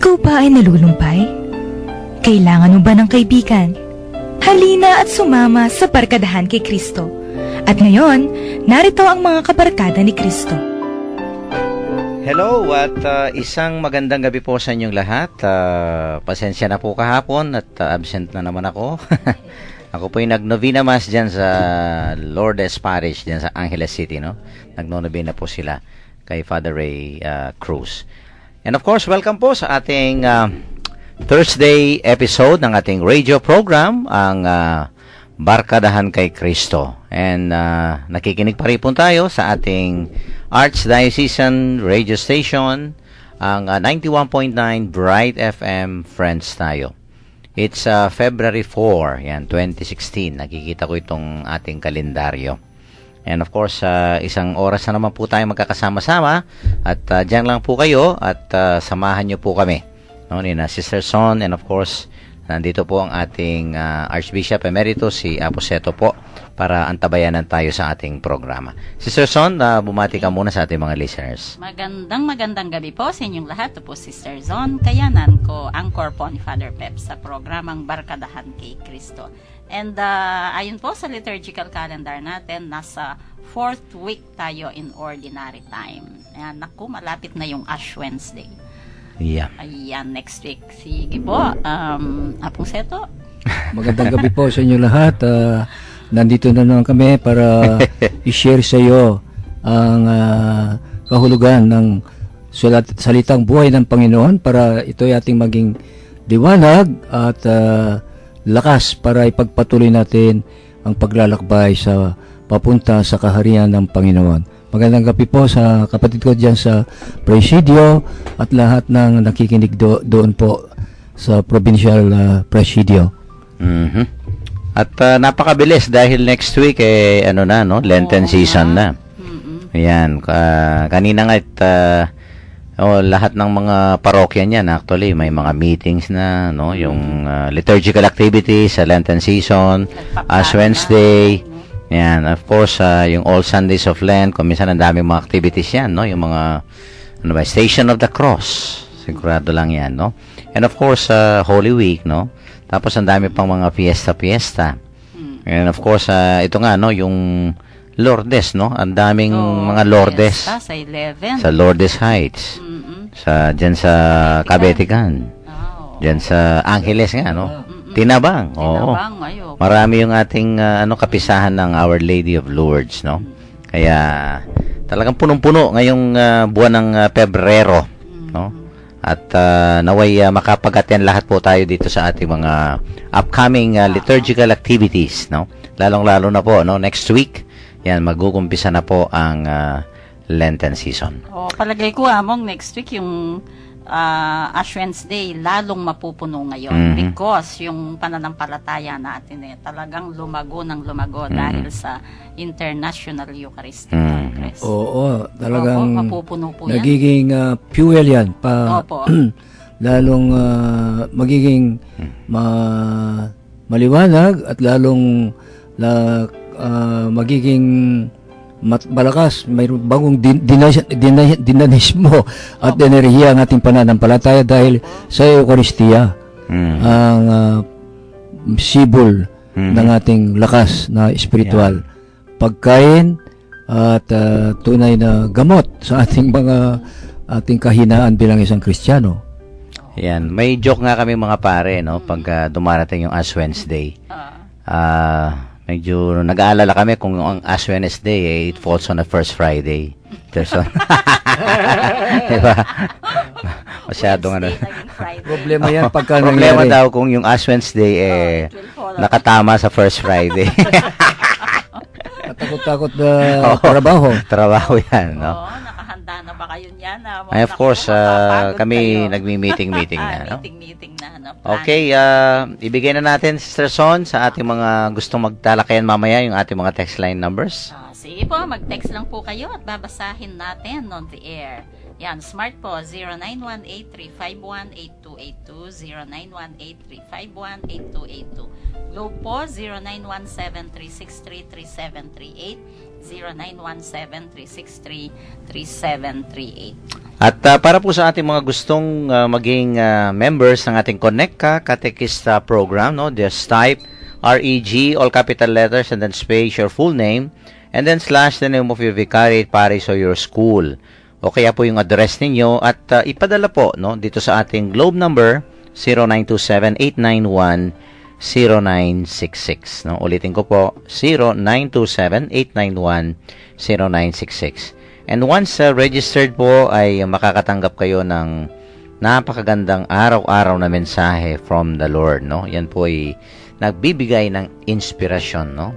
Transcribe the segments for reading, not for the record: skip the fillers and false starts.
Ikaw ba ay nalulumpay? Kailangan mo ba ng kaibigan? Halina at sumama sa Barkadahan kay Kristo. At ngayon, narito ang mga kabarkada ni Kristo. Hello at isang magandang gabi po sa inyong lahat. Pasensya na po kahapon at absent na naman ako. Ako po yung nag-novena mass dyan sa Lourdes Parish dyan sa Angeles City, no? Nag-novena po sila kay Father Ray Cruz. And of course, welcome po sa ating Thursday episode ng ating radio program, ang Barkadahan kay Kristo. And nakikinig pa rin po tayo sa ating Archdiocesan radio station, ang 91.9 Bright FM Friends tayo. It's February 4, yan, 2016. Nakikita ko itong ating kalendaryo. And of course, isang oras na naman po tayo magkakasama-sama at dyan lang po kayo at samahan nyo po kami. No, ni na Sister Son, and of course, nandito po ang ating Archbishop Emeritus, si Aposeto po, para antabayanan tayo sa ating programa. Sister Son, bumati ka muna sa ating mga listeners. Magandang gabi po sa inyong lahat. Ito po Sister Zon, kayanan ko, anchor po ni Father Pep sa programang Barkadahan kay Kristo. And ayon po sa liturgical calendar natin, nasa 4th week tayo in ordinary time. Ayan, naku, malapit na yung Ash Wednesday. Yeah. Ayan, next week. Sige po, Aposeto. Magandang gabi po sa inyo lahat. Nandito na naman kami para i-share sa iyo ang kahulugan ng salitang buhay ng Panginoon para ito ay ating maging liwanag at lakas para ipagpatuloy natin ang paglalakbay sa papunta sa kaharian ng Panginoon. Magandang gabi po sa kapatid ko dyan sa Presidio at lahat ng nakikinig doon po sa Provincial Presidio. Mm-hmm. At napakabilis dahil next week Lenten season na. Ayan, kanina nga lahat ng mga parokya niyan actually may mga meetings na, no, yung liturgical activities sa Lenten season, Ash Wednesday. Yan, of course, yung All Sundays of Lent, kung minsan ang daming mga activities yan, no? Yung mga, Station of the Cross. Sigurado lang yan, no? And of course, Holy Week, no? Tapos ang dami pang mga fiesta. And of course, ito nga, no? Yung Lourdes, no? Ang daming mga Lourdes. Sa 11. Sa Lourdes Heights. Dyan sa Cabetican. Dyan sa Angeles nga, no? Tinabang. Oo. Marami yung ating kapisahan ng Our Lady of Lourdes, no? Kaya talagang punong-puno ngayong buwan ng Pebrero, no? At naway makapag-attend lahat po tayo dito sa ating mga upcoming liturgical activities, no? Lalong-lalo na po, no, next week. Yan, magugumpisa na po ang Lenten season. Palagay ko among next week yung Ash Wednesday lalong mapupuno ngayon because yung pananampalataya natin talagang lumago dahil sa International Eucharistic Congress. Oo, talagang mapupuno po yan. Nagiging fuel yan pa lalong magiging maliwanag at lalong magiging malakas, mayroong bagong dinamismo at enerhiya ang ating pananampalataya dahil sa Eucharistia ang sibol ng ating lakas na espiritual, pagkain at tunay na gamot sa ating kahinaan bilang isang Kristiyano. Yan, may joke nga kami mga pare, no, pag dumarating yung Ash Wednesday. Medyo nag-aalala kami kung ang Ash Wednesday it falls on the first Friday. Diba? Masyadong Problema yan pagka problema daw kung yung Ash Wednesday nakatama sa first Friday. Takot-takot na Trabaho yan, no? Nakahanda na ba kayo niyan? Ay, of course, kami nagmi-meeting na, no? Meeting na. Okay, ibigay na natin, Sister Son, sa ating mga gustong magtalakayan mamaya yung ating mga text line numbers. Sige po, mag-text lang po kayo at babasahin natin on the air. Yan, Smart po, 0918-351-8282, 0918-351-8282. Globe po, 0917-363-3738, 0917-363-3738. At para po sa ating mga gustong maging members ng ating Connect Ka Katekista program, no, just type REG, all capital letters, and then space your full name, and then slash the name of your vicariate parish or your school. O kaya po yung address ninyo at ipadala po, no, dito sa ating Globe number 0927-891-0966. No, ulitin ko po, 0927-891-0966. And once registered po ay makakatanggap kayo ng napakagandang araw-araw na mensahe from the Lord, no. Yan po ay nagbibigay ng inspirasyon, no,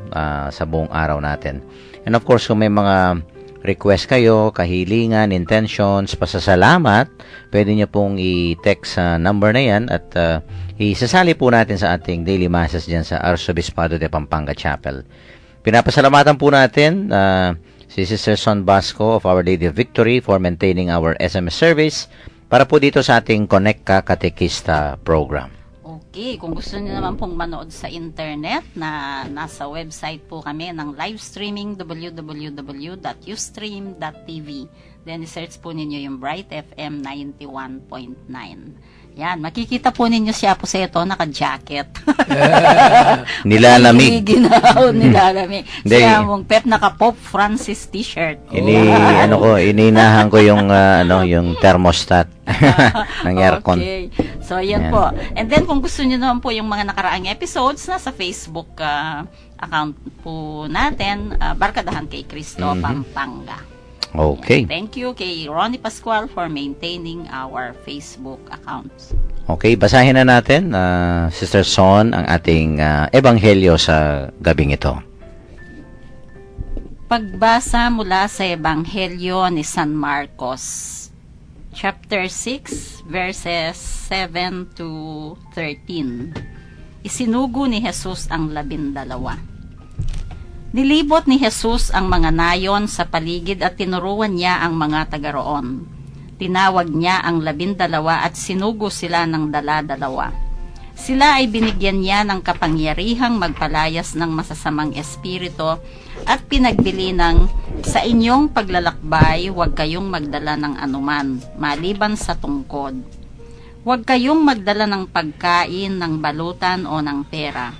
sa buong araw natin. And of course, kung may mga request kayo, kahilingan, intentions, pasasalamat, pwede nyo pong i-text sa number na yan at isasali po natin sa ating daily masses dyan sa Arzobispado de Pampanga Chapel. Pinapasalamatan po natin si Sister Son Basco of Our Lady of Victory for maintaining our SMS service para po dito sa ating Connect Ka Katekista program. Okay, kung gusto niyo naman pong manood sa internet, na nasa website po kami ng live streaming, www.ustream.tv. Then search po ninyo yung Bright FM 91.9. Yan, makikita po ninyo si Apo Seto naka-jacket. Nilalamig. Nilalamig. Siya mong Pep naka-Pope Francis t-shirt. Ininahan ko yung yung thermostat ng aircon. Okay. So, yan po. And then, kung gusto niyo naman po yung mga nakaraang episodes, nasa Facebook account po natin, Barkadahan kay Cristo, Pampanga. Okay. Thank you kay Ronnie Pascual for maintaining our Facebook accounts. Okay, basahin na natin, Sister Son, ang ating ebanghelyo sa gabing ito. Pagbasa mula sa ebanghelyo ni San Marcos, chapter 6, verses 7 to 13. Isinugo ni Jesus ang 12. Nilibot ni Jesus ang mga nayon sa paligid at tinuruan niya ang mga taga-roon. Tinawag niya ang 12 at sinugo sila ng 12. Sila ay binigyan niya ng kapangyarihang magpalayas ng masasamang espiritu at pinagbili ng, sa inyong paglalakbay, huwag kayong magdala ng anuman, maliban sa tungkod. Huwag kayong magdala ng pagkain, ng balutan o ng pera.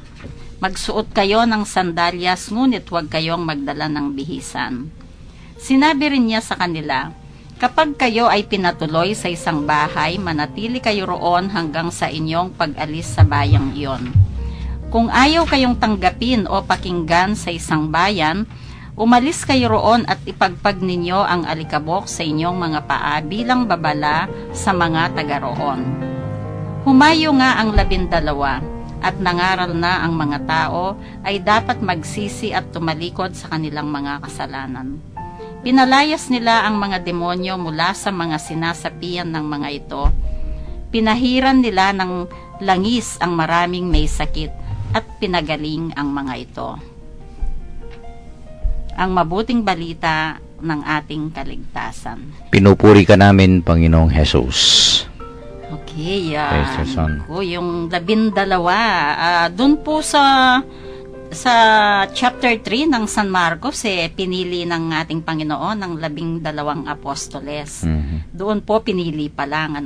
Magsuot kayo ng sandalyas, ngunit huwag kayong magdala ng bihisan. Sinabi rin niya sa kanila, kapag kayo ay pinatuloy sa isang bahay, manatili kayo roon hanggang sa inyong pag-alis sa bayang iyon. Kung ayaw kayong tanggapin o pakinggan sa isang bayan, umalis kayo roon at ipagpag ninyo ang alikabok sa inyong mga paa bilang babala sa mga taga roon. Humayo nga ang 12 at nangaral na ang mga tao ay dapat magsisi at tumalikod sa kanilang mga kasalanan. Pinalayas nila ang mga demonyo mula sa mga sinasapian ng mga ito. Pinahiran nila ng langis ang maraming may sakit at pinagaling ang mga ito. Ang mabuting balita ng ating kaligtasan. Pinupuri ka namin, Panginoong Jesus. Okay, Son. Yung 12, dun po sa chapter 3 ng San Marcos, pinili ng ating Panginoon ng 12 apostoles. Doon po pinili pa lang,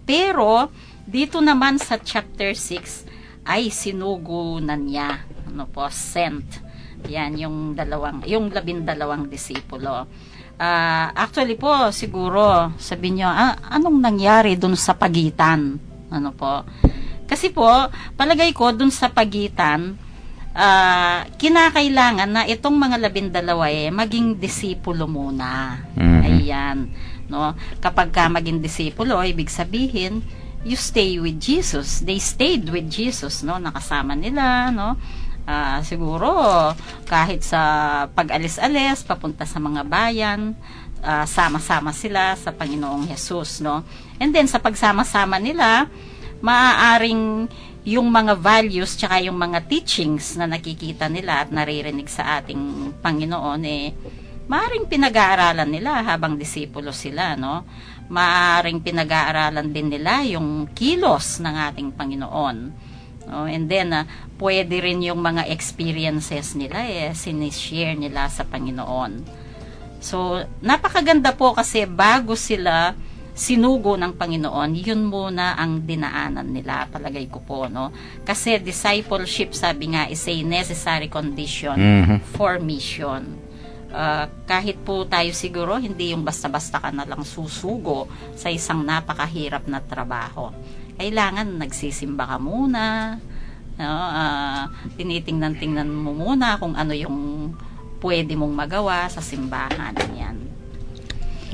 Pero, dito naman sa chapter 6, ay sinugo na niya, sent. Yan, yung 12 disipulo. Actually po, siguro, sabi nyo, anong nangyari dun sa pagitan? Kasi po, palagay ko, dun sa pagitan, kinakailangan na itong mga 12 maging disipulo muna. Ayan. Kapag ka maging disipulo, ibig sabihin, you stay with Jesus. They stayed with Jesus, nakasama nila, siguro kahit sa pag-alis-alis papunta sa mga bayan, sama-sama sila sa Panginoong Jesus, and then sa pagsama-sama nila, maaaring yung mga values tsaka yung mga teachings na nakikita nila at naririnig sa ating Panginoon, maaaring pinag-aaralan nila habang disipulo sila, maaring pinag-aaralan din nila yung kilos ng ating Panginoon. And then, pwede rin yung mga experiences nila, sinishare nila sa Panginoon. So, napakaganda po kasi bago sila sinugo ng Panginoon, yun muna ang dinaanan nila, palagay ko po, no? Kasi discipleship, sabi nga, is a necessary condition for mission. Kahit po tayo siguro, hindi yung basta-basta ka na lang susugo sa isang napakahirap na trabaho. Kailangan nagsisimba ka muna, no? Tinitingnan-tingnan mo muna kung ano yung pwede mong magawa sa simbahan. Yan.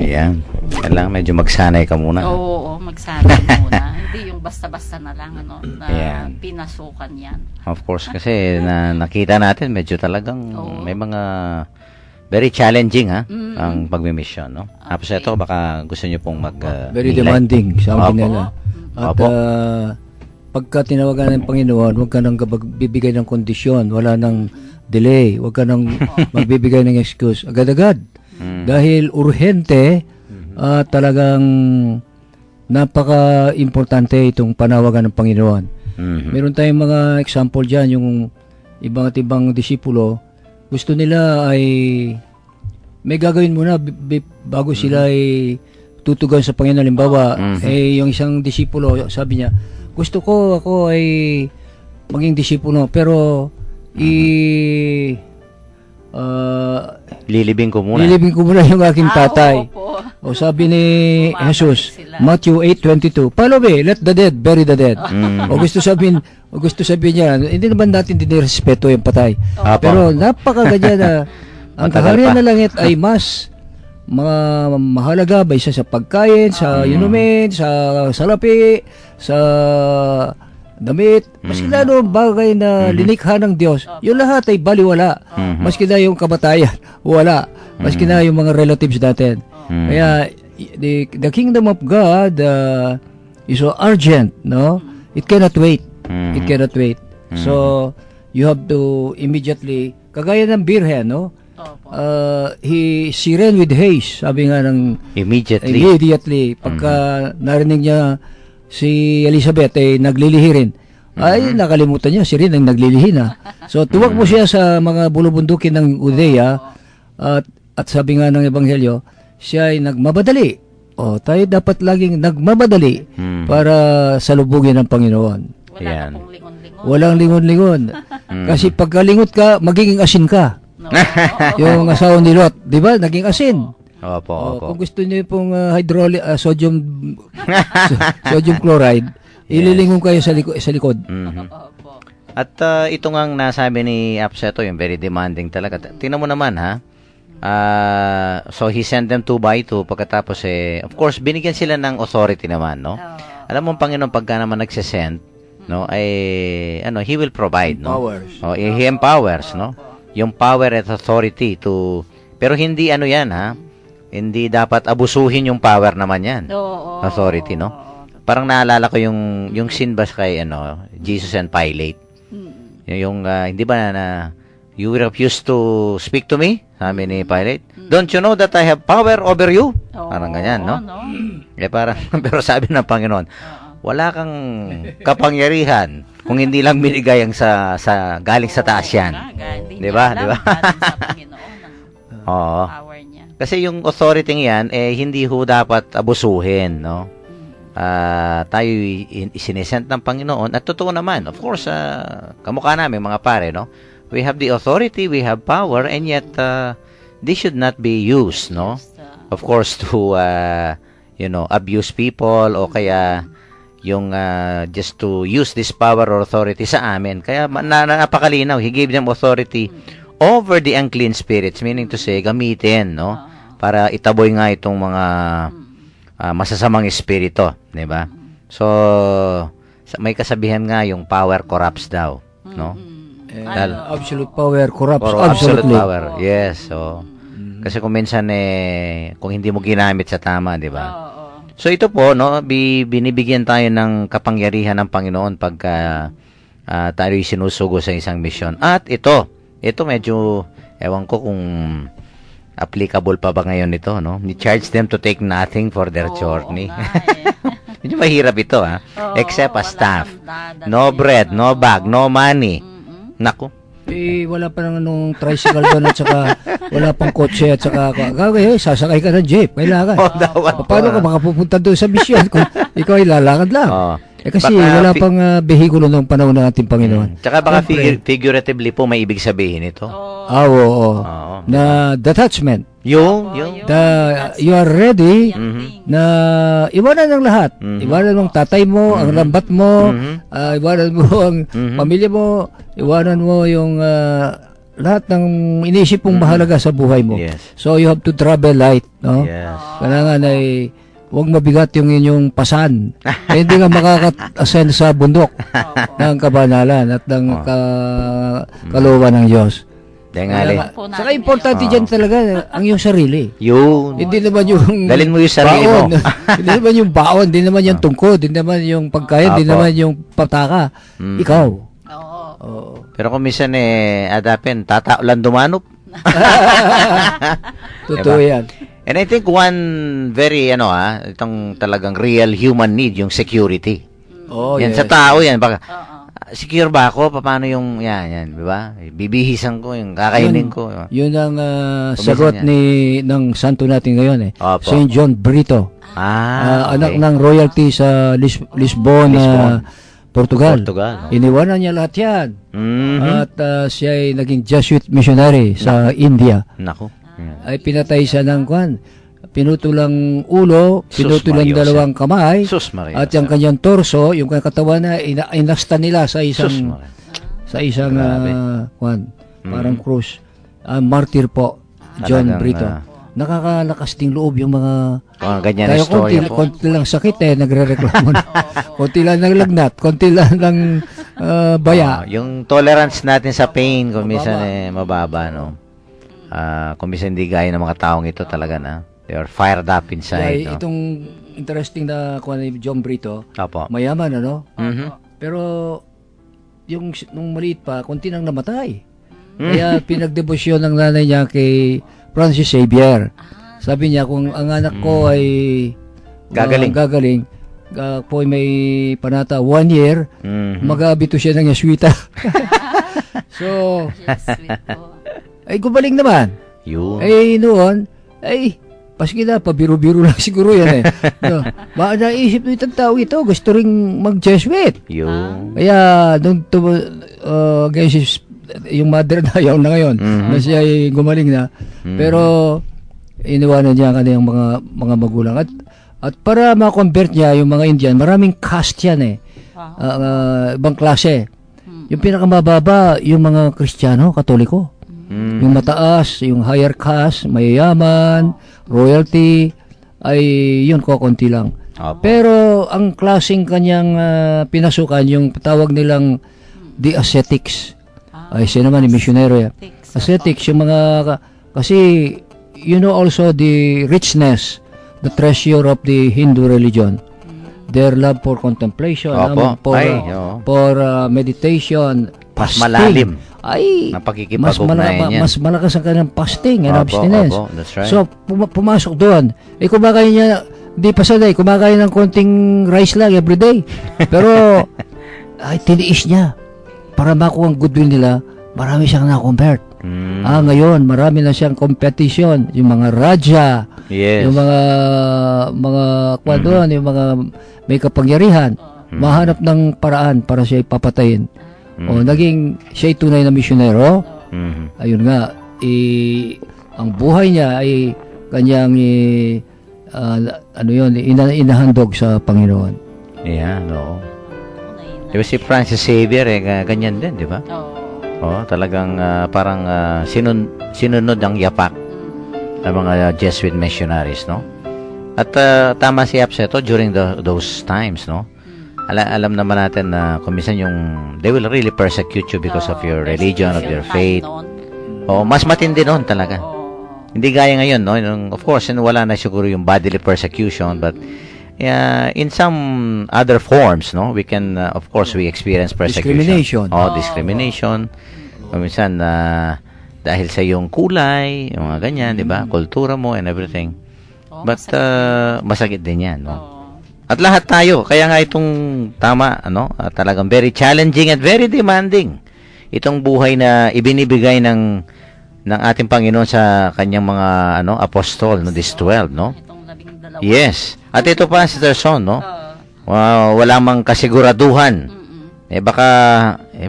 Ayan. Kailangan medyo magsanay ka muna. Oo, magsanay muna. Hindi yung basta-basta na lang, ano, na Ayan. pinasukan yan. Of course, kasi nakita natin medyo talagang Oo. may mga very challenging Mm. ang pagmi-mission, no? Tapos Okay. ito, baka gusto nyo pong Very nilay. demanding sa amin Opo. nila. At Opo. pagka tinawagan ng Panginoon, huwag ka nang bibigay ng kondisyon, wala nang delay, huwag ka nang magbibigay ng excuse. Agad-agad. Dahil urhente, talagang napaka-importante itong panawagan ng Panginoon. Mhm. Meron tayong mga example dyan, yung ibang at ibang disipulo, gusto nila ay may gagawin muna bago sila ay tutugan sa Panginoon. Halimbawa, yung isang disipulo, sabi niya, gusto ko ako ay maging disipulo, pero Lilibing ko muna. nilibing ko muna yung aking tatay. Opo. O sabi ni Umaman Jesus, sila. Matthew 8:22, follow me, let the dead bury the dead. O gusto sabihin niya, hindi naman natin dinirespeto yung patay. Opo. Pero napakaganda na ang Matagal kaharian pa. na langit ay mas mahalaga baysa sa pagkain, sa inumin, sa salapi, sa damit, maski lalo bagay na linikha ng Diyos, yung lahat ay baliwala. Maski na yung kamatayan, wala. Maski na yung mga relatives natin. Kaya, the kingdom of God is so urgent, no? It cannot wait. It cannot wait. So, you have to immediately, kagaya ng Birhen, no? Opo. She ran with haste, sabi nga ng Immediately. pagka narinig niya si Elizabeth ay naglilihi rin. Ay, nakalimutan niya, si rin ang naglilihi na. So, tuwakbo siya sa mga bulubundukin ng Judea at sabi nga ng Ebanghelyo, siya ay nagmamadali. O, tayo dapat laging nagmamadali para salubugin ng Panginoon. Wala Yan. na pong lingon-lingon. Walang lingon-lingon. Kasi pagkalingot ka, magiging asin ka. No. Yung asawa ni Lot, di ba? Naging asin. Opo, opo. Kung gusto niyo pong sodium chloride, ililingon kayo sa likod. Opo. At ito nga ang nasabi ni Apseto, yung very demanding talaga. Tingnan mo naman, ha? So, he sent them 2 by 2. Pagkatapos, of course, binigyan sila ng authority naman, no? Alam mo, ang Panginoon, pagka naman nagsisend, no, ay, he will provide, no? Powers. Oh, he empowers, no? Yung power at authority to, pero hindi yan, ha? Hindi dapat abusuhin yung power naman yan. Oo. Authority, no? Parang naalala ko yung scene ba kay, Jesus and Pilate. Yung, hindi ba na, you refuse to speak to me? Sabi ni Pilate. Don't you know that I have power over you? Parang ganyan, no? Parang, pero sabi ng Panginoon, wala kang kapangyarihan kung hindi lang binigay ang galing sa taas yan. Di ba? Di ba? Galing sa Panginoon ang Oo. power niya. Kasi yung authority yan, hindi ho dapat abusuhin, no? Tayo isinesent ng Panginoon at totoo naman, of course, kamukha namin mga pare, no? We have the authority, we have power, and yet this should not be used, no? Of course, to abuse people o kaya yung just to use this power or authority sa amin. Kaya napakalinaw, he gave them authority over the unclean spirits, meaning to say, gamitin, no? Para itaboy nga itong mga masasamang espiritu, di ba? So, may kasabihan nga yung power corrupts daw, no? Absolute power corrupts. Or absolute Absolutely. power, yes. So, kasi kung minsan kung hindi mo ginamit sa tama, di ba? So, ito po, no, binibigyan tayo ng kapangyarihan ng Panginoon pagka tayo'y sinusugo sa isang misyon. At ito medyo, ewan ko kung applicable pa ba ngayon ito, no? Ni-charge them to take nothing for their journey. Medyo mahirap ito, ha? Except a staff. No bread, no bag, no money. Naku. Wala pa nang anong tricycle doon at saka wala pang kotse at saka sasakay ka ng jeep. Kailangan. Paano ka makapupunta doon sa misyon kung ikaw ay lalakad lang? Kasi Baka wala pang behikulo ng panahon ng ating Panginoon. Tsaka baka figuratively po may ibig sabihin ito. Oo. Na detachment. Yung. You are ready Mhm. na iwanan ng lahat. Iwanan mo ang tatay mo, ang lambat mo, iwanan mo ang pamilya mo, iwanan mo yung lahat ng iniisip mong mahalaga sa buhay mo. Yes. So you have to travel light, no? Yes. Kailangan ay huwag mabigat yung inyong pasan. Hindi ka makaka-ascend sa bundok ng kabanalan at ng kaluwa ng Diyos. Dengali. Saka importante dyan talaga ang iyong sarili. Yun. Hindi naman yung Dalhin mo yung sarili baon. mo. Hindi naman yung baon, hindi naman yung tungkod, hindi naman yung pagkain, hindi Apo. naman yung pataka. Ikaw. Oo. Pero kung minsan adapin, tatao lang dumanop. Totoo yan. And I think one very, itong talagang real human need, yung security. Oh, Yan yes. sa tao yan. Baka, secure ba ako? Paano yung, yan, di ba? Bibihisan ko, yung kakainin ko. Yun ang Kumisan sagot yan. ng santo natin ngayon Opo. Saint John Brito. Anak Okay. ng royalty sa Lisbon, Portugal. Portugal. Iniwanan niya lahat yan. Mhm. At siya ay naging Jesuit missionary sa India. Naku. Yan. Ay pinatay siya ng pinutulang ulo, Sus, pinutulang Maria dalawang kamay, Sus Maria. at yung kanyang torso, yung kanyang katawan na inasta nila sa Sus isang Maria. Grabe. parang krus. Martyr po, John Talagang, Brito. Nakakalakas ting loob yung mga Ganyan na tayo istorya po. konti lang sakit nagre-reklamo na. Konti lang ng lagnat, konti lang ng baya. Yung tolerance natin sa pain, kung minsan mababa, no? Kung minsan hindi gaya ng mga taong ito talaga na. They are fired up inside, no? Itong interesting na kuha ni John Brito, Opo. mayaman, ano? Mhm. Pero yung nung maliit pa, konti nang namatay. Kaya pinagdebosyon ng nanay niya kay Francis Xavier. Sabi niya, kung ang anak ko ay gagaling, po ay may panata 1 year, Mhm. mag-aabito siya ng yaswita. So, ay gumaling naman. Yun. Ay noon, paski na, pabiro-biro lang siguro yan No, naisip nito itong tao ito, gusto ring mag-Jesuit. Yun. Kaya, nung yung mother na ayaw na ngayon, na siya ay gumaling na. Pero, iniwanan niya ang kanyang mga magulang. At para ma-convert niya yung mga Indian, maraming caste yan ibang klase. Yung pinakamababa, yung mga Kristiyano, Katoliko. Yung mataas, yung higher caste, mayayaman, royalty, ay yun konti lang. Opo. Pero ang klaseng kanyang pinasukan, yung tawag nilang the ascetics. Ay siya naman, yung missionero yan. Ascetics, yung mga, kasi you know also the richness, the treasure of the Hindu religion. Their love for contemplation, Opo. for meditation, Mas fasting. malalim. Ay, Napakikipag-ugnayan yan. mas malakas ang kanyang fasting and Opo, abstinence. opo, that's right. So, pumasok doon. Kumakain niya, di pa sanay, kumakain ng konting rice lang everyday. Pero, tiniis niya. Para makuha ang goodwill nila, marami siyang na-convert. Ngayon, marami na siyang competition. Yung mga raja, Yes. yung mga doon, yung mga may kapangyarihan, mahanap ng paraan para siya papatayin. O naging siya tunay na misyonero. Mhm. Ayun nga, ang buhay niya ay kanyang inahandog sa Panginoon. Yeah, no. Diba si Francis Xavier, ganyan din, di ba? Talagang parang sinunod ang yapak ng mga Jesuit missionaries, no? At tama si Apseto during those times, no? Alam naman natin na kumisan they will really persecute you because of your religion, of your faith. Mas matindi noon talaga. Hindi gaya ngayon, no? Of course, wala na siguro yung bodily persecution, but in some other forms, no? We can, of course, we experience persecution. Discrimination. Discrimination. Kuminsan, dahil sa yung kulay, yung mga ganyan, di ba? Kultura mo and everything. Oo, But masakit din yan, no? Oo. At lahat tayo, kaya nga itong tama, talagang very challenging and very demanding. Itong buhay na ibinibigay ng ating Panginoon sa kanyang mga apostol, no, this 12, no? Itong 12. Yes. At ito pa, Sister Son, no? Oo. Wala mang kasiguraduhan. Mm-mm. Baka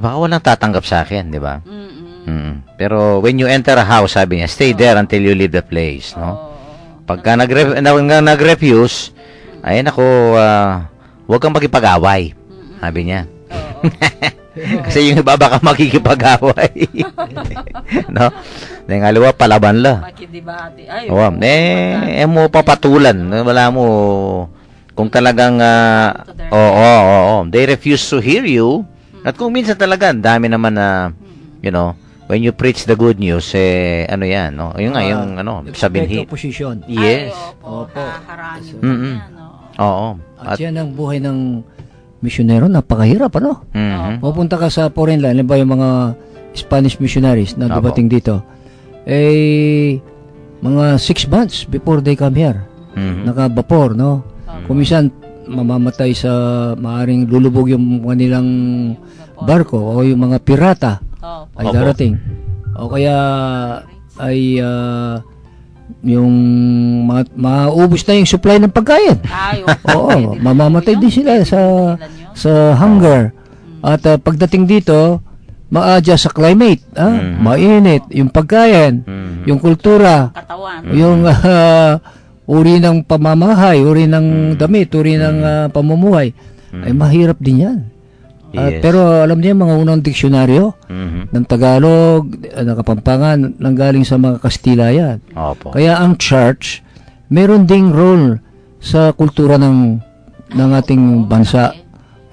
walang tatanggap sa akin, di ba? Mm-mm. Pero when you enter a house, sabi niya, stay there until you leave the place, no? Oo. Pagka nag-refuse, ay nako, huwag kang makipag-away, sabi niya. Oo. Kasi yung iba baka makikipag-away. No? Dahil ngalawa, palaban la. Makidibati. Ay, Oo. Mo papatulan. Wala mo, kung talagang, they refuse to hear you. At kung minsan talaga, dami naman na, when you preach the good news, ano yan, no? Yung nga, yung, sabihin. Opposition. Yes. Opo. Opo. Haharangin mo Mm-mm. yan, no? Oo. At yan ang buhay ng misyonero, napakahirap, ano? Mhm. Pupunta ka sa foreign land, ba yung mga Spanish missionaries na Apo. dumating dito, mga 6 months before they come here, Mhm. naka-vapor, no? Kung minsan, mamamatay sa, maaring lulubog yung kanilang barko o yung mga pirata Opo. ay Opo. darating. O kaya ay yung maubos na yung supply ng pagkain. Ay, Oo, mamamatay din sila sa hunger. At pagdating dito, ma-adjust sa climate, mainit, yung pagkain, yung kultura, katawan. yung uri ng pamamahay, uri ng damit, uri ng pamumuhay, ay mahirap din yan. Yes. Pero alam niyo, mga unang diksyonaryo Mhm. ng Tagalog, ng Kapampangan, nanggaling sa mga Kastila yan. Opo. Kaya ang church, meron ding role sa kultura ng ating bansa.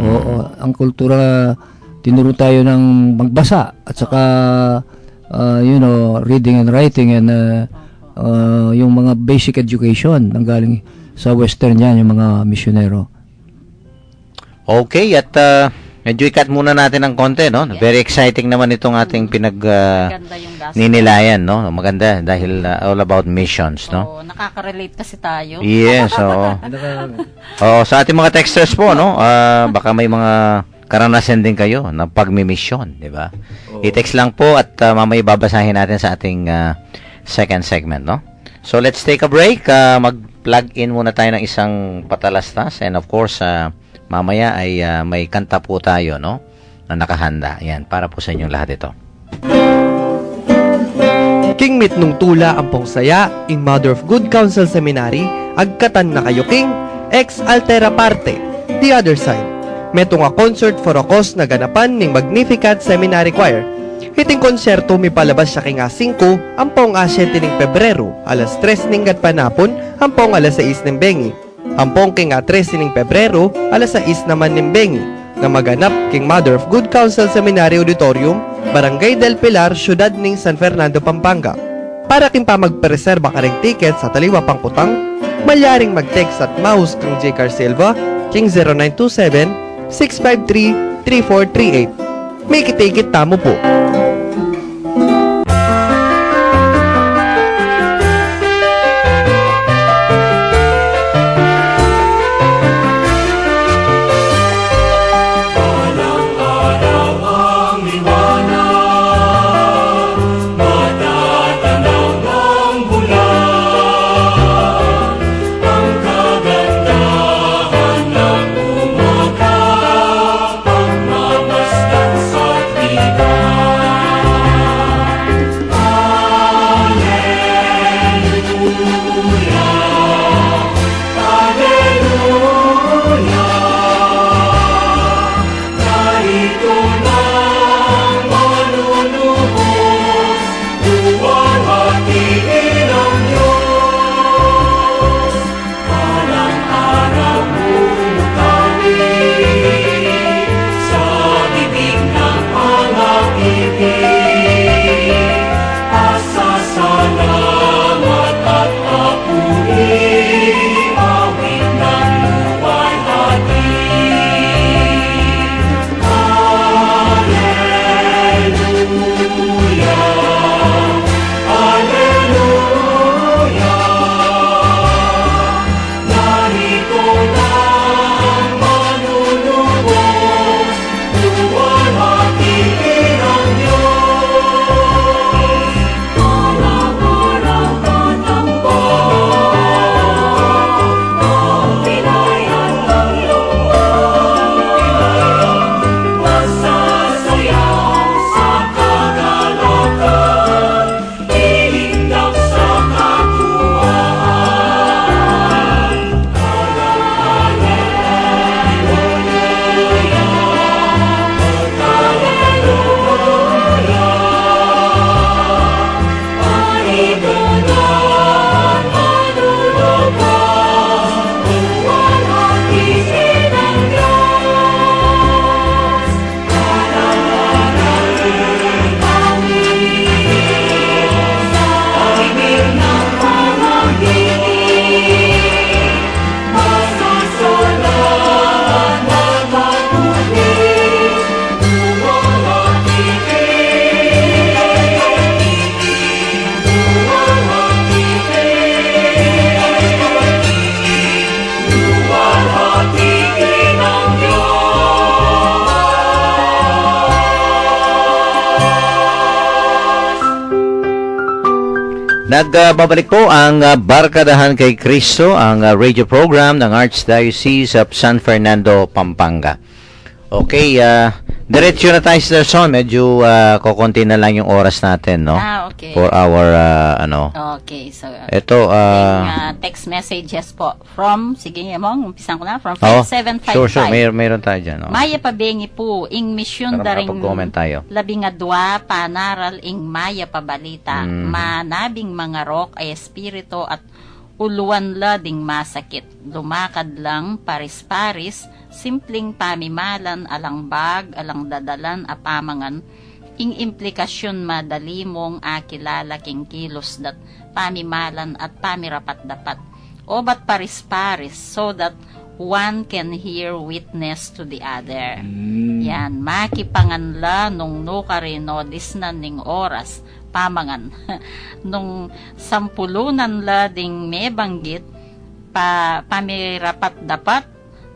Oo, ang kultura, tinuro tayo ng magbasa at saka reading and writing and yung mga basic education nanggaling sa western yan, yung mga misyonero. Okay, at medyo ikat muna natin ng konti, no? Very exciting naman itong ating Ganda yung gospel. ninilayan, no? Maganda dahil all about missions, no? Oo, nakaka-relate kasi tayo. Yes, oo. Oo, sa ating mga texters po, no? Baka may mga karanasan din kayo na pagmimisyon, di ba? I-text lang po at mamaya babasahin natin sa ating second segment, no? So, let's take a break. Mag-plug in muna tayo ng isang patalastas and of course, mamaya ay may kanta po tayo, no? Na nakahanda. Yan, para po sa inyong lahat ito. King meet nung tula ampong saya, ing Mother of Good Counsel Seminary, agkatan na kayo king, ex altera parte, the other side. Metong a concert for a cause na ganapan ning Magnificat Seminary Choir. Hiting konserto mi palabas siya king 5, ampong 7 ning Pebrero, alas 3 ning gatpanapon, ampong alas 6 ning bengi. Ampong king 3 ning Pebrero, alas 6 naman ning bengi, na maganap king Mother of Good Counsel Seminary Auditorium, Barangay del Pilar, Syudad ning San Fernando, Pampanga. Para king pa magpreserba ka ring ticket sa taliwa pangkutang, malyaring mag-text at mouse kang J. Car Silva, king 0927-653-3438. May kitikit tamo po. Pagmamasdan sa liga. Nagbabalik po ang Barkadahan kay Cristo, ang radio program ng Archdiocese of San Fernando, Pampanga. Okay, diretso na tayo sa son. Medyo kukunti na lang yung oras natin, no? Okay. For our, Okay, so ito, text messages po from, sige mo, umpisan ko na, from oh, 5755. sure, mayroon tayo dyan. Oh. Maya pabengi po, ing misyon Para daring makapag-comment tayo. labingadwa, panaral, ing maya pabalita, Mhm. manabing mga rok ay espiritu at uluan la ding masakit. Lumakad lang, paris-paris, simpleng pamimalan, alang bag, alang dadalan, apamangan, ing implikasyon madali mong akilala king kilos dat pamimalan at pamirapat dapat. O ba't paris-paris so that one can hear witness to the other. Yan, makipanganla nung nukarino disnan ning oras, pamangan. Nung sampulunan la ding may banggit, pamirapat dapat,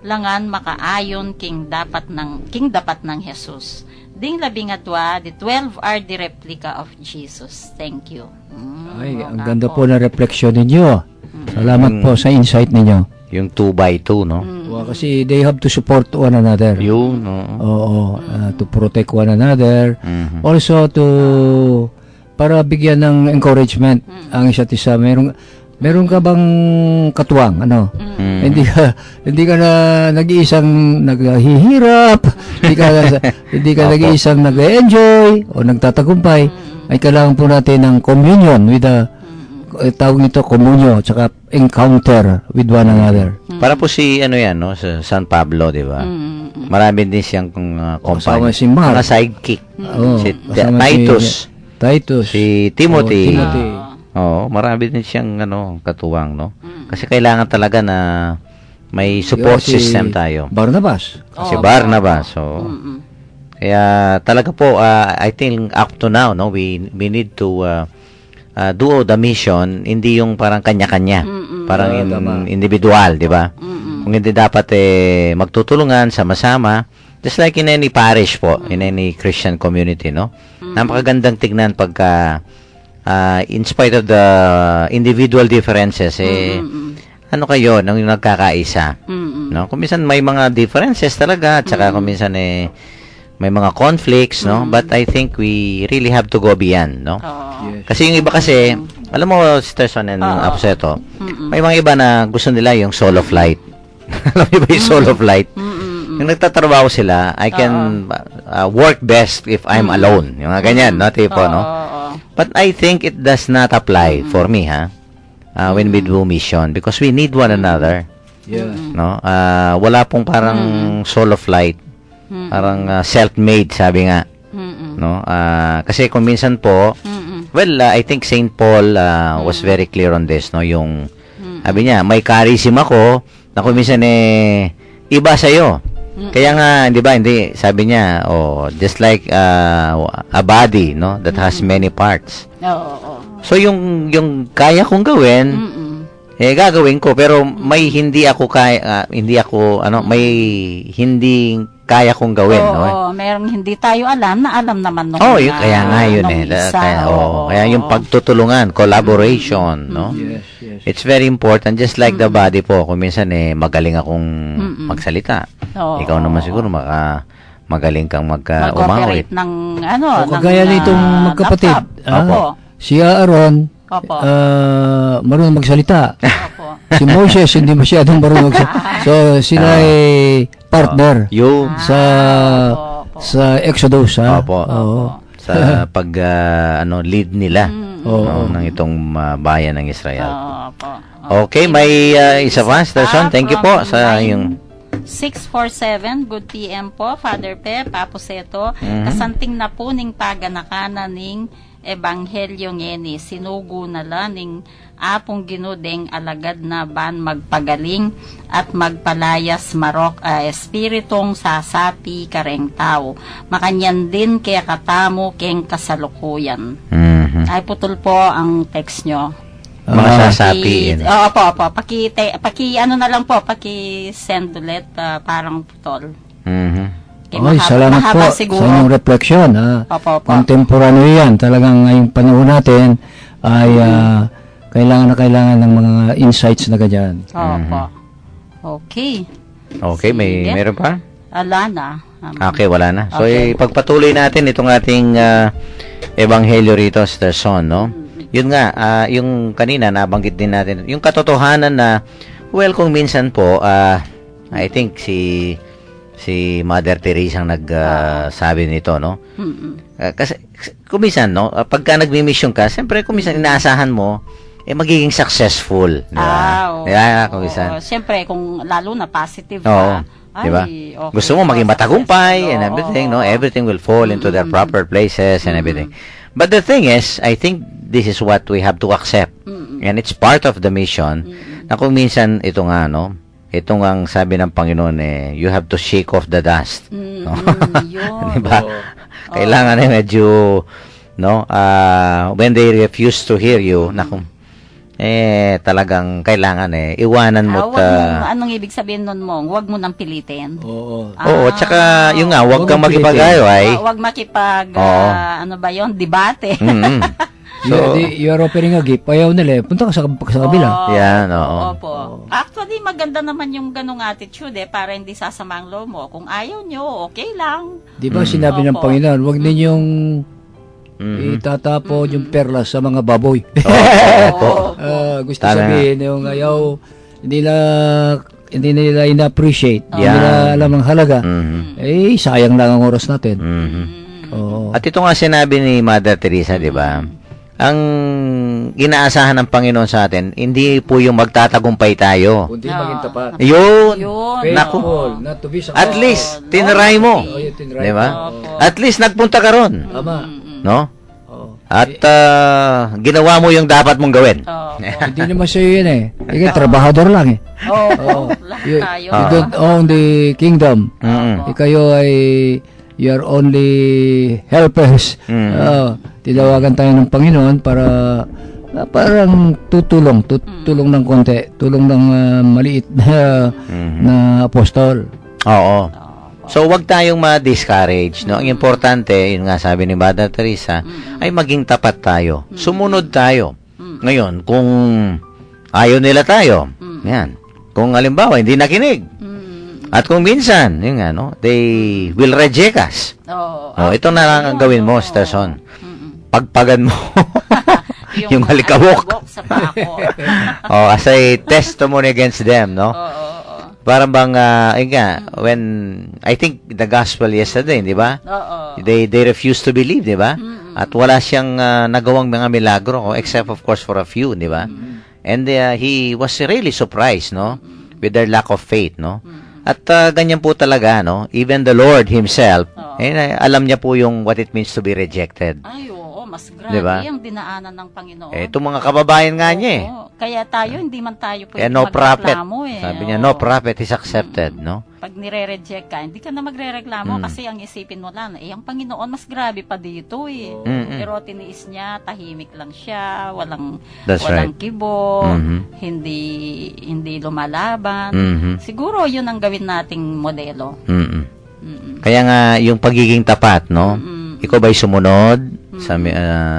langan makaayon king dapat ng Jesus. Ding labingatwa, the 12 are the replica of Jesus. Thank you. Ay, ang ganda po na refleksyon ninyo. Salamat po sa insight ninyo. Yung 2x2, no? Kasi they have to support one another. Yun, no? Oo, to protect one another. Mhm. Also para bigyan ng encouragement ang isa't isa. Meron ka bang katuwang, ano? Mhm. Hindi ka na nag-iisang naghihirap, hindi ka nag-iisang nag-enjoy o nagtatagumpay. Ay kailangan po natin ng communion with tawag nito komunyo, tsaka encounter with one another. Para po si, ano yan, no? Sa San Pablo, di ba? Marami din siyang Kasama company. si Mark. Mga sidekick. Oo, Si kasama Titus. Si Timothy. Timothy. Oo, marami din siyang katuwang, no? Kasi kailangan talaga na may support Si system tayo. Barnabas. Si Barnabas. So, kaya talaga po, I think up to now, no, we need to do the mission, hindi yung parang kanya-kanya. Parang individual, di ba? Kung hindi dapat magtutulungan, sama-sama, just like in any parish po, in any Christian community, no? Napakagandang tignan pagka in spite of the individual differences, ano kayo, nang nagkakaisa. No? Kung minsan may mga differences talaga, at saka kung minsan may mga conflicts, no? But I think we really have to go beyond, no? Yes. Kasi yung iba kasi, alam mo, Sister Son and Apseto, may mga iba na gusto nila yung solo flight. Alam mo ba yung solo flight? Yung nagtatrabaho sila, I can work best if I'm alone. Yung mga ganyan, no? Tipo, no? But I think it does not apply for me, ha? When we do mission. Because we need one another. Yeah. No? Wala pong parang solo flight. Parang self-made, sabi nga. No? Kasi kung minsan po, well, I think St. Paul was very clear on this, no? Yung, sabi niya, may charism ako, na kung minsan iba sa'yo. Kaya nga, di ba, hindi, sabi niya, just like a body, no? That has many parts. So, yung kaya kong gawin, gagawin ko, pero may hindi ako may hindi kaya kong gawin, no? Merong hindi tayo alam na alam naman nung yun, kaya nga yun kaya yung pagtutulungan, collaboration, no? Yes, yes. It's very important, just like the body po. Kung minsan magaling akong magsalita. Ikaw naman siguro magaling kang umawit. mag-operate ng Kagaya nitong magkapatid. Opo. Si Aaron, Opo. marunong magsalita. Opo. Si Moses, hindi masyadong marunong magsalita. So, sila ay partner Yung sa Exodus, ha? Opo. Oo. Sa pag lead nila ng itong bayan ng Israel. Opo. Okay, may isa pa, Sister Son. Thank you po sa yung 647, good PM po, Father Pep, Aposeto, kasanting na po ning paganakana ning Ebanghelyo ngeni, sinugo na la ning apong ginudeng alagad na ban magpagaling at magpalayas marok espiritong sasapi kareng tao. Makanyan din kaya katamo keng kasalukuyan. Ay putol po ang text nyo. mga sasapiin. Opo. Ano na lang po, paki-send ulit parang putol. Oy, salamat po siguro. sa inyong refleksyon. Opo. Contemporary yan. Talagang ngayong panahon natin, ay kailangan ng mga insights na ganyan. Opo. Okay. Okay, Sige. meron pa? Ala na. Okay, wala na. So, Okay. ipagpatuloy natin itong ating ebanghelyo rito, Sister Son, no? Yun nga, yung kanina, nabanggit din natin, yung katotohanan na, well, kung minsan po, I think si Mother Teresa ang nagsabi nito, no? Kasi, kung minsan, no, pagka nagmi-mission ka, siyempre, kung minsan inaasahan mo, magiging successful. Di ba? Di ba? Kung minsan. Siyempre, kung lalo na positive Oo. ka, Di ba? ay, okay. Gusto mo maging matagumpay Successful. and everything, Oo. no? Everything will fall into their proper places and everything. But the thing is, I think this is what we have to accept. And it's part of the mission na kung minsan ito nga, no? Ito nga ang sabi ng Panginoon you have to shake off the dust. No? Yun. Di ba? Kailangan medyo, no? When they refuse to hear you, naku, talagang kailangan iwanan mo Anong ibig sabihin nun mo? Huwag mo nang pilitin. Oo. Oo, tsaka yung nga, huwag Huwag kang mong pilitin. makipag-away. Huwag makipag, Oo. ano ba yon debate. Mm-mm. You are offering a gift, ayaw nila punta ka sa kabila. Oo. Yan, oo. Opo. Actually, maganda naman yung ganong attitude para hindi sasama ang loob mo. Kung ayaw nyo, okay lang. Di ba sinabi ng Opo. Panginoon, huwag ninyong itatapo yung perlas sa mga baboy. Oo. Gusto Tama. sabihin yung ayaw, hindi nila ina-appreciate, hindi Yan. nila alam ang halaga. Mhm. Sayang lang ang oras natin. Mhm. Oo. At ito nga sinabi ni Mother Teresa, di ba? Ang inaasahan ng Panginoon sa atin, hindi po yung magtatagumpay tayo. Kundi Oo. maging tapat. Yun. Yun. Faithful, not to be At least, tinry mo. Oh, yun, tinry Di ba? Opo. At least, nagpunta ka ron. Tama. No? Oo. At ginawa mo yung dapat mong gawin. Opo. Hindi naman sa'yo yun Ikaw, trabahador lang Opo. Lahat You, tayo. you don't own the kingdom. Mm-mm. Kayo ay you are only helpers. Tinawagan tayo ng Panginoon para parang tutulong ng konti, tulong ng maliit na apostol. Oo. So, wag tayong ma-discourage, no? Ang importante, yun nga sabi ni Mother Teresa, ay maging tapat tayo. Sumunod tayo. Ngayon, kung ayaw nila tayo, yan. Kung halimbawa, hindi nakinig. At kung minsan, yun nga, no? They will reject us. Oo. Ito na lang ang gawin mo, Sister Son. Pagpagan mo yung halikawok. Sa pako. As a testimony against them, no? Oo. Parang bang, when, I think the gospel yesterday, di ba? Oo. They refuse to believe, di ba? At wala siyang nagawang mga milagro, except of course for a few, di ba? And he was really surprised, no? With their lack of faith, no? At ganyan po talaga, no? Even the Lord Himself, alam niya po yung what it means to be rejected. Ay, oo. Mas grabe Diba? ang dinaanan ng Panginoon. Itong mga kababayan nga niya Oo. Kaya tayo, hindi man tayo pwede no prophet. magreklamo Sabi niya, Oo. no prophet is accepted, no? Pag nire-reject ka, hindi ka na magre-reklamo kasi ang isipin mo lang, ang Panginoon mas grabe pa dito Pero tiniis niya, tahimik lang siya, walang That's walang right. kibo, Mhm. hindi lumalaban. Mhm. Siguro 'yun ang gawin nating modelo. Mm-mm. Mm-mm. Kaya nga, yung pagiging tapat, no? Ikaw ba'y sumunod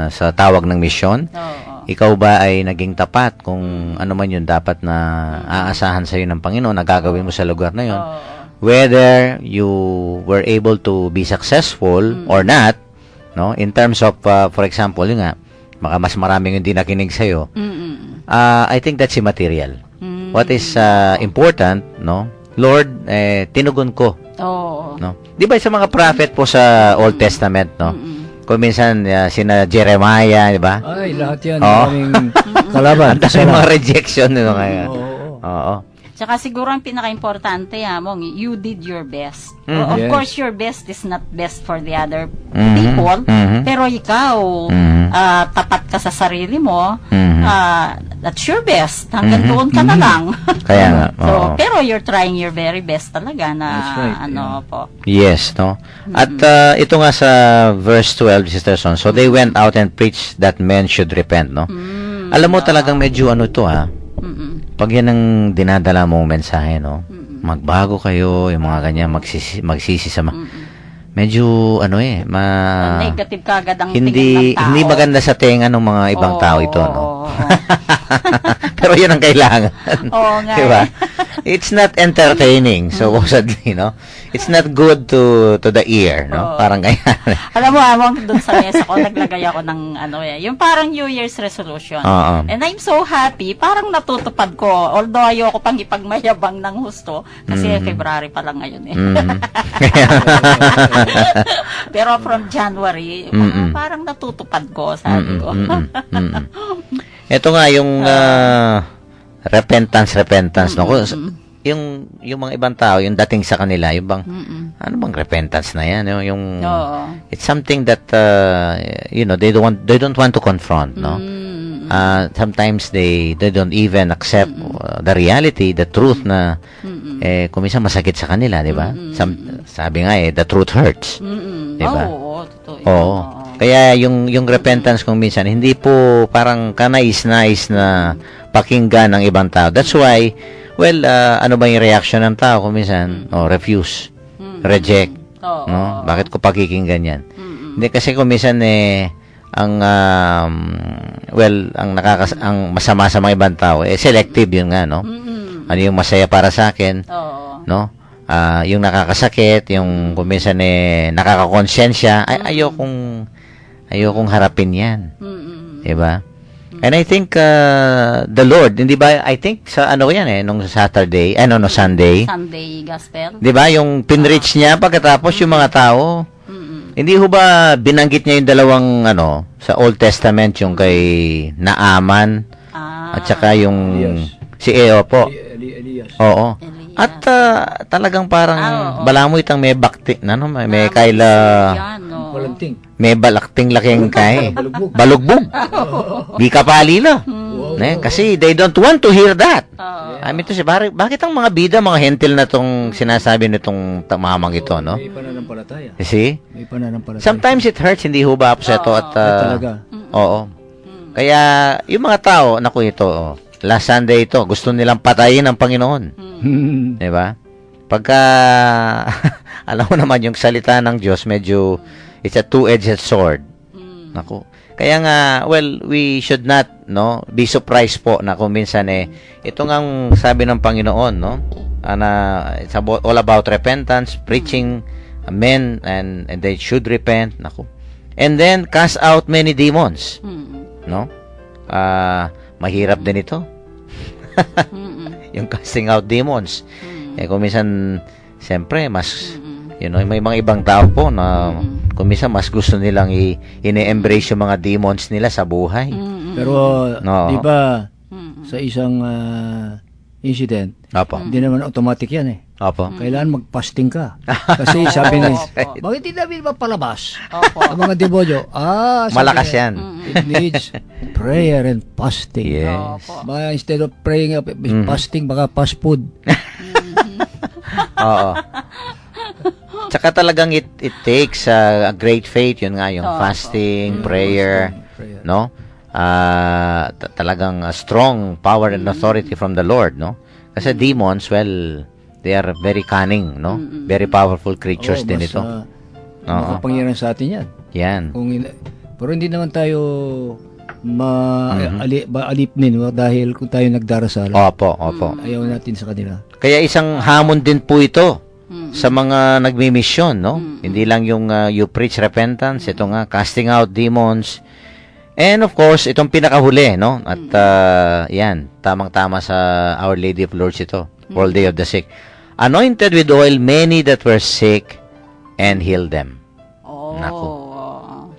sa tawag ng misyon? Oo. Ikaw ba ay naging tapat kung ano man yun dapat na aasahan sa iyo ng Panginoon na gagawin mo sa lugar na yun? Oo. Whether you were able to be successful or not, no? In terms of, for example, yun nga, mas maraming hindi nakinig sa iyo. Mm-mm. I think that's immaterial. Mm. What is important, no? Lord, tinugon ko, Oo. no? 'Di ba sa mga prophet po sa Old Testament, no? Kung minsan sina Jeremiah, 'di ba? Ay, lahat yan. Oo. Maraming kalaban. Ang dami mga rejection nito ngayon. Oo. Tsaka siguro ang pinaka-importante Mong, you did your best. Of Yes. course, your best is not best for the other Mhm. people, Mhm. pero ikaw, Mhm. tapat ka sa sarili mo, Mhm. that's your best. Hanggang doon ka na lang. Kaya nga, So, oo. pero you're trying your very best talaga na, That's right, po. Yes, no? At ito nga sa verse 12, Sister Son, so they went out and preached that men should repent, no? Alam mo talagang medyo ano to, Mm-mm. Pag yan ang dinadala mong mensahe, no? Magbago kayo, yung mga ganyan, magsisi sa medyo ano Negative kagad ang tingin ng tao. hindi maganda sa tenga ng mga ibang tao ito, no? Oo. Pero yun ang kailangan. Oo nga. Diba? It's not entertaining, supposedly, no? It's not good to the ear, no? Oo. Parang ganyan. Alam mo, doon sa mesa ko, naglagay ako ng yung parang New Year's resolution. Oo. And I'm so happy, parang natutupad ko. Although ayoko pang ipagmayabang ng husto, kasi February pa lang ngayon eh. Pero from January, parang natutupad ko, sabi ko. Ito nga yung repentance, no? Yung mga ibang tao, yung dating sa kanila, yung bang ano bang repentance na yan, yung Oo. it's something that they don't want to confront, no? Sometimes they don't even accept the reality, the truth na kung minsan masakit sa kanila, di ba? Sabi nga the truth hurts. Di ba? Oo, totoo. Oo. Kaya yung repentance kung minsan hindi po parang kanais-nais na pakinggan ng ibang tao. That's why ano ba yung reaction ng tao kung minsan? Refuse, reject. Oo. No? Bakit ko pakikinggan yan? Hindi kasi kung minsan ang masama sa mga ibang tao selective yun nga, no? Ano yung masaya para sa akin, Oo. no? Yung nakakasakit, yung kung minsan nakakakonsensya, ayokong harapin yan. Diba? And I think the Lord, hindi ba, I think sa nung Saturday, no Sunday, Sunday Gospel. di ba, yung pinreach niya pagkatapos yung mga tao, hindi ho ba binanggit niya yung dalawang sa Old Testament, yung kay Naaman at saka yung si po. Elias. Oo. Elias. At talagang parang Oo. balamoy itang may bakti, may kaila, Yan, no. Walanting. may balakting laking kay. Balugbog. Balugbog. Di kapalila. Kasi they don't want to hear that. Oo. I mean to say, bakit ang mga bida, mga hentil na tong sinasabi nitong mamang ito, no? May pananampalataya. You see? May pananampalataya. Sometimes it hurts, hindi ho ba upseto at talaga. oo. Kaya yung mga tao, naku ito, last Sunday ito, gusto nilang patayin ang Panginoon. Di ba? Pagka alam mo naman yung salita ng Diyos, medyo it's a two-edged sword. Naku. Kaya nga, we should not, be surprised po na kung minsan ito ngang sabi ng Panginoon, na it's all about repentance, preaching men and they should repent, naku. And then cast out many demons, no? Mahirap din ito. Yung casting out demons. Kung minsan, siyempre, mas may mga ibang tao po na kung minsan mas gusto nilang ine-embrace yung mga demons nila sa buhay. Pero, No. di ba, sa isang incident, Opo. hindi naman automatic yan Opo. Kailangan mag-fasting ka. Kasi sabi ni, bakit hindi namin mapalabas? Opo. Ang mga demonyo, sabi Malakas niya, yan. it needs prayer and fasting. Yes. Baka instead of praying, fasting, baka fast food. Oo. Tsaka talagang it takes a great faith, yun nga, yung fasting, prayer, no? Talagang strong power and authority from the Lord, no? Kasi demons, they are very cunning, no? Very powerful creatures din ito. Makapangyarihan sa atin yan. Yan. Pero hindi naman tayo alipnin dahil kung tayo nagdarasal, Opo. ayaw natin sa kanila. Kaya isang hamon din po ito sa mga nagmi-mission, no? Hindi lang yung you preach repentance, ito nga, casting out demons. And of course, itong pinakahuli, no? At yan, tamang-tama sa Our Lady of Lourdes ito, World Day of the Sick. Anointed with oil many that were sick and healed them. Oh. Naku.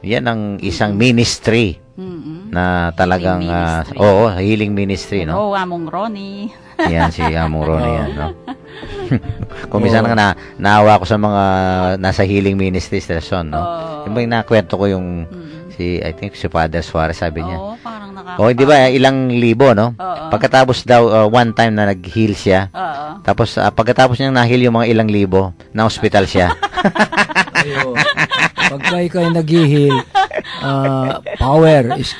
Yan ang isang ministry na talagang healing ministry, no? Among Ronnie. Yan si Among Ronnie yan, no? Kung minsan nga naawa ko sa mga nasa healing ministry station, no? Yung ba yung nakwento ko yung I think si Father Suarez, sabi niya. Parang Di ba, ilang libo, no? Pagkatapos daw, one time na nag-heal siya, tapos pagkatapos niyang na-heal yung mga ilang libo, na-hospital siya. Pagka ikaw ay nag-heal, power is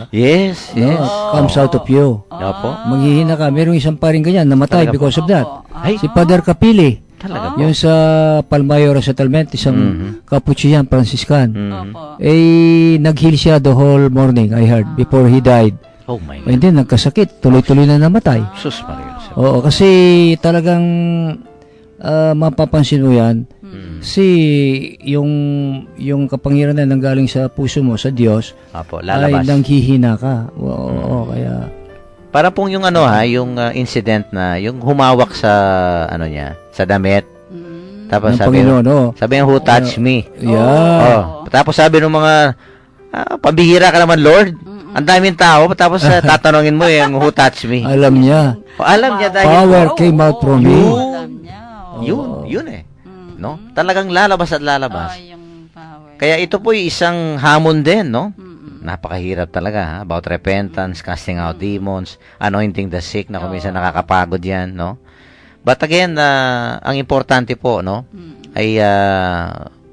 Yes. comes out of you. Opo. Maghihina ka. Merong isang paring ganyan, namatay Talaga because of that. Ay. Si Father Capili. Talaga. Oh. Yung sa Palmayor Settlement, isang Capuchin Franciscan. Opo. Nag-heal siya the whole morning, I heard, before he died. Oh my God. And then, nagkasakit, tuloy-tuloy na namatay. Sus Maria. Oo, kasi talagang mapapansin mo yan, yung kapangyarihan na nanggaling sa puso mo, sa Diyos, Apo, ay lalabas. nanghihina ka. Oo, kaya... Para pong yung yung incident na, yung humawak sa, niya, sa damit. Tapos ng sabi, Panginoon, oo. sabi who touched me? Yeah. Oh. Tapos sabi ng mga, pambihira ka naman, Lord. Ang daming tao. Tapos tatanungin mo yung who touched me. Alam niya. Alam niya dahil, Power came out from me. Alam niya. yun eh. No? Talagang lalabas at lalabas. Yung power. Kaya ito po isang hamon din, no? Napakahirap talaga, ha? About repentance, casting out demons, anointing the sick, na kung minsan nakakapagod yan, no? But again, ang importante po, no? Ay,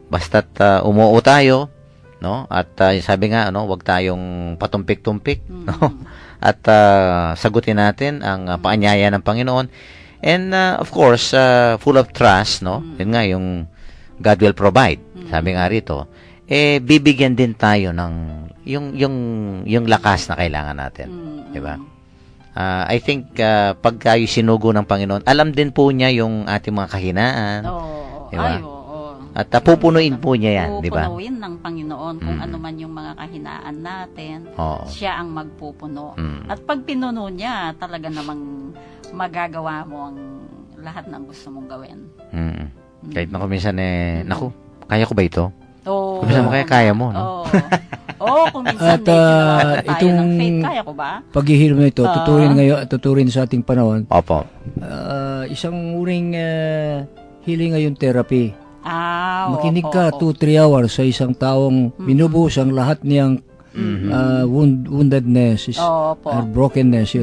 basta't umuo tayo, no? At sabi nga, no? Huwag tayong patumpik-tumpik, no? At sagutin natin ang paanyaya ng Panginoon. And, of course, full of trust, no? Yun nga, yung God will provide. Sabi nga rito, bibigyan din tayo ng yung lakas na kailangan natin. Di ba? I think pag kayo sinugo ng Panginoon, alam din po niya yung ating mga kahinaan. Oo. Di ba? Ay, oo. At pupunuin po niya yan, di ba? Pupunuin ng Panginoon kung ano man yung mga kahinaan natin. Oo. Siya ang magpupuno. At pag pinuno niya, talaga namang magagawa mo ang lahat ng gusto mong gawin. Kahit na kung minsan naku, kaya ko ba ito? Oo. Kung minsan mo kaya mo, no? Oo. Oo, kung minsan At, medyo nawawala tayo itong ng faith, kaya ko ba? Paghihilom na ito, tuturin sa ating panahon, Opo. isang uring healing ngayon therapy. Makinig opo, ka opo. 2-3 hours sa isang taong binubuhos ang lahat niyang woundedness, Opo. brokenness.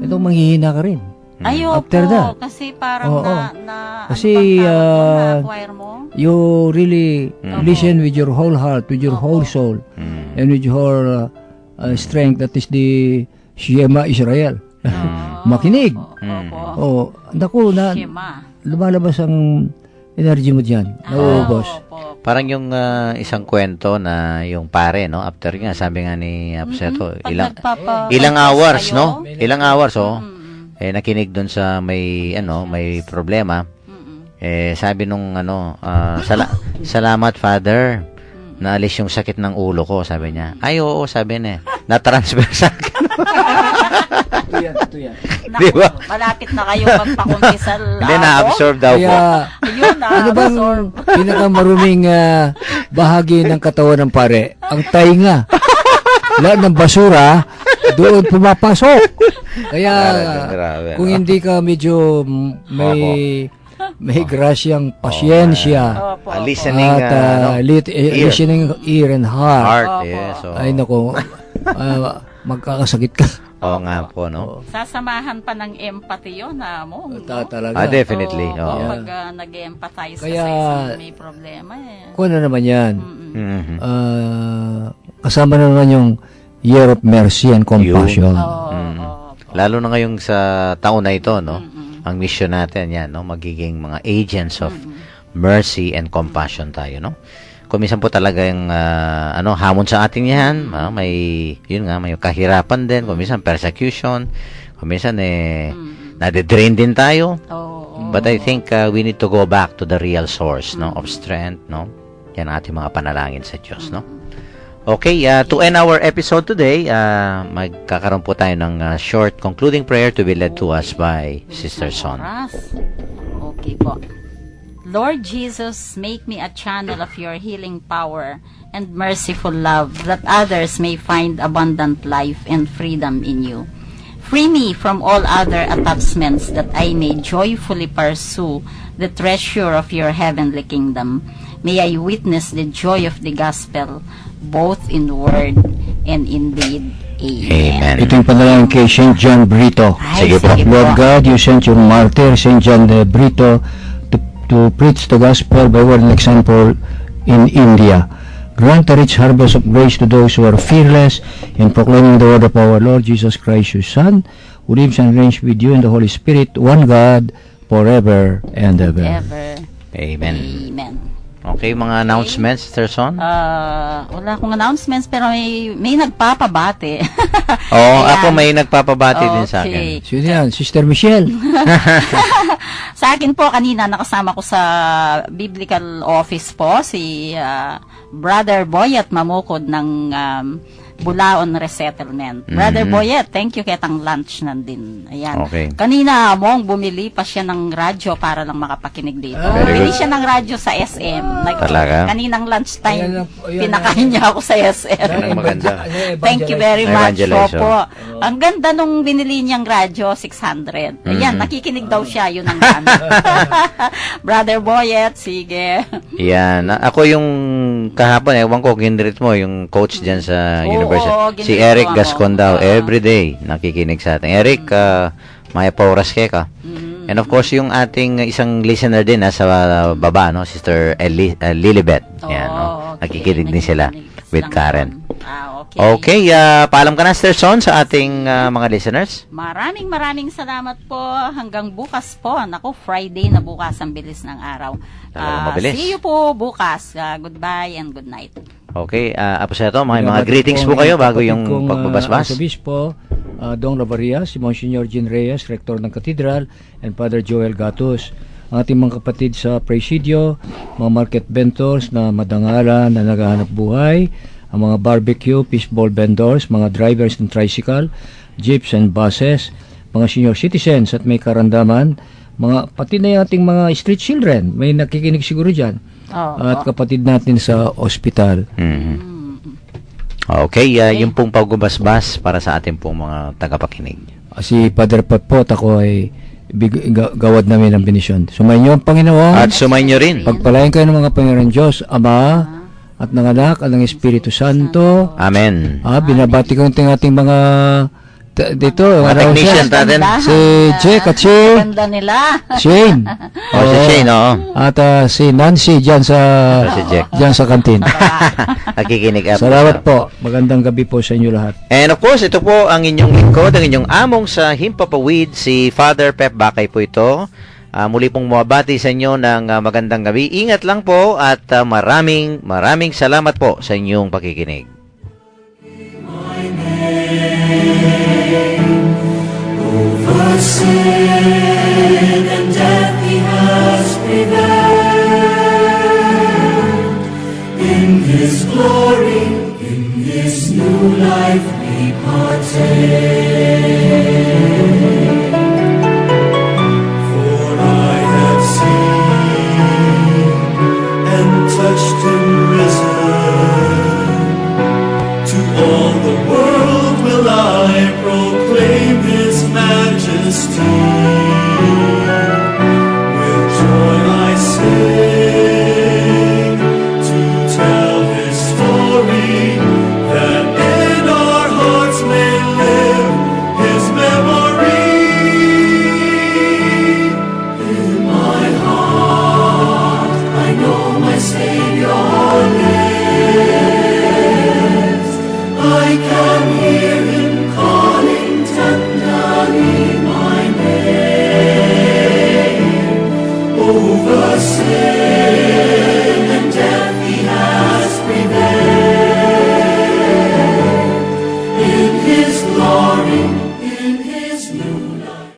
Itong manghihina ka rin. Ay, After opo. that. Kasi parang Oo. ano Kasi, bang tawag doon? Na-acquire mo? You really listen with your whole heart, with your whole soul, and with your strength. That is the Shema Israel. Makinig. Opo. Naku, Shema. lumalabas ang energy mo dyan. Nauubos. Opo. Parang yung isang kwento na yung pare, no? After nga, sabi nga ni Apseto, Pag ilang hours, kayo, no? Ilang hours, oh. Nakinig dun sa may problema. Sabi nung salamat Father, naalis yung sakit ng ulo ko, sabi niya. Ay, oo, sabi niya. Na-transfer sa akin. Ito yan. Naku, Di ba? malapit na kayo magpakumpisal. Hindi, na-absorb daw po. Kaya, Ayun, ano bang na-absorb. pinakamaruming bahagi ng katawan ng pare? Ang tainga. Lahat ng basura, doon pumapasok. Kaya, Grabe, kung no? hindi ka medyo may grasyang pasyensya, Opo, opo. Listening, at listening ear and heart, heart, yes. Oh. ay nako, magkakasakit ka. Oo nga po, no? Sasamahan pa ng empathy yun, mo. No? Talaga. Definitely. Oo, Oo. pag nag-empathize ka Kaya, sa isang may problema eh. Kung ano naman yan, Mhm. kasama na naman yung year of mercy and compassion. Lalo na ngayong sa taon na ito, no? Ang mission natin, yan, no? Magiging mga agents of mercy and compassion tayo, no? Kung minsan po talaga yung, hamon sa atin yan, may kahirapan din, kung minsan persecution, kung minsan, nade-drain din tayo. But I think we need to go back to the real source, no? Of strength, no? Yan ang ating mga panalangin sa Diyos, no? Okay, to end our episode today, magkakaroon po tayo ng short concluding prayer to be led to us by Sister Son. Okay po. Lord Jesus, make me a channel of your healing power and merciful love that others may find abundant life and freedom in you. Free me from all other attachments that I may joyfully pursue the treasure of your heavenly kingdom. May I witness the joy of the gospel both in word and in deed. Amen. Ito yung panalangin kay St. John Brito. Sige po. Lord God, you sent your martyr, St. John Brito, to preach the gospel by word and example in India. Grant a rich harvest of grace to those who are fearless in proclaiming the word of our Lord Jesus Christ, your Son, who lives and reigns with you in the Holy Spirit, one God, forever and ever. Ever. Amen. Amen. Okay, mga announcements, Sister Son? Wala akong announcements pero may nagpapabati. Oo, Ayan. ako may nagpapabati din sa Okay. akin. Sino yan? Sister Michelle. Sa akin po, kanina nakasama ko sa biblical office po si Brother Boyet Mamukod ng Bulaon Resettlement. Brother Boyet, thank you ketang lunch nandin. Ayan. Okay. Kanina mong bumili pa siya ng radyo para lang makapakinig dito. Very Bumili good. siya ng radyo sa SM. Talaga? Kaninang lunchtime, Ayan lang- ayan pinakain niya ako sa SM. Yan ang maganda. Thank you very much Evangelize, po. Ang ganda nung binili niyang radyo, 600. Ayan, nakikinig daw siya, yun ang gamit. Brother Boyet, sige. Yan. Ako yung kahapon, ewan ko, ginrit mo, yung coach dyan sa Oo, university. ginrit Si ko Eric ako. Gascon daw, everyday nakikinig sa atin. Eric, maya pa oras ka. And of course, yung ating isang listener din sa baba, no? Sister Lilibet. Yan, no? Okay. Nakikinig din sila with Lang Karen. naman. Okay. Okay, paalam ka na, Sister Son, sa ating mga listeners. Maraming salamat po. Hanggang bukas po. Naku, Friday na bukas. Ang bilis ng araw. Talagang mabilis. See you po bukas. Goodbye and good night. Okay, Aposeto, mga greetings po kayo bago yung pagbabasbas. Arsobispo, Dong Lavaria, si Monsignor Jean Reyes, Rektor ng Katedral, and Father Joel Gatos. Ang ating mga kapatid sa Presidio, mga market vendors na madangalan na naghahanap buhay, ang mga barbecue, fishball vendors, mga drivers ng tricycle, jeeps and buses, mga senior citizens at may karandaman, mga pati na yung ating mga street children, may nakikinig siguro dyan. At kapatid natin sa ospital. Mhm. Okay, yung pong pagbabasbas para sa ating pong mga tagapakinig. Si Father Patpot, ako ay gawad namin ng benisyon. Sumayin ang Panginoon. At sumayin nyo rin. Pagpalain kayo ng mga Panginoon Diyos, Ama, at ng Anak, at ng Espiritu Santo. Amen. Binabati ko yung ating mga dito, Mga technician natin. si Jack at si Ganda nila. Shane. O, si Shane, oo. At si Nancy dyan sa Si Jack. dyan sa kantin. Nakikinig. Salamat po. Magandang gabi po sa inyo lahat. And of course, ito po ang inyong lingkod, ang inyong among sa Himpapawid, si Father Pep Bakay po ito. Muli pong mabati sa inyo ng magandang gabi. Ingat lang po at maraming salamat po sa inyong pakikinig. Over sin and death he has prevailed. In his glory, in this new life we partake.